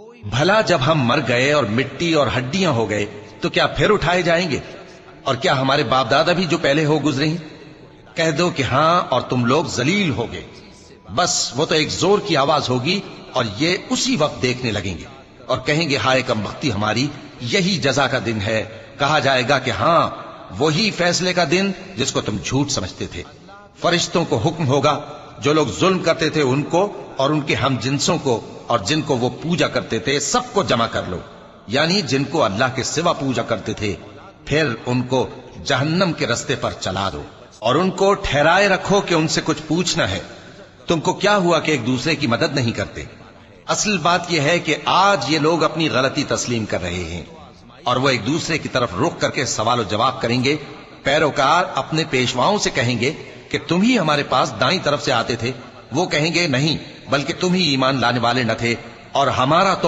بھلا جب ہم مر گئے اور مٹی اور ہڈیاں ہو گئے تو کیا پھر اٹھائے جائیں گے؟ اور کیا ہمارے باپ دادا بھی جو پہلے ہو گزرے ہیں؟ کہہ دو کہ ہاں اور تم لوگ ذلیل ہوگے۔ بس وہ تو ایک زور کی آواز ہوگی اور یہ اسی وقت دیکھنے لگیں گے اور کہیں گے ہائے کم بختی ہماری، یہی جزا کا دن ہے۔ کہا جائے گا کہ ہاں وہی فیصلے کا دن جس کو تم جھوٹ سمجھتے تھے۔ فرشتوں کو حکم ہوگا جو لوگ ظلم کرتے تھے ان کو اور ان کے ہم جنسوں کو اور جن کو وہ پوجا کرتے تھے سب کو جمع کر لو، یعنی جن کو اللہ کے سوا پوجا کرتے تھے، پھر ان کو جہنم کے رستے پر چلا دو اور ان کو ٹھہرائے رکھو کہ ان سے کچھ پوچھنا ہے۔ تم کو کیا ہوا کہ ایک دوسرے کی مدد نہیں کرتے؟ اصل بات یہ ہے کہ آج یہ لوگ اپنی غلطی تسلیم کر رہے ہیں اور وہ ایک دوسرے کی طرف رخ کر کے سوال و جواب کریں گے۔ پیروکار اپنے پیشواؤں سے کہیں گے کہ تم ہی ہمارے پاس دائیں طرف سے آتے تھے، وہ کہیں گے نہیں بلکہ تم ہی ایمان لانے والے نہ تھے اور ہمارا تو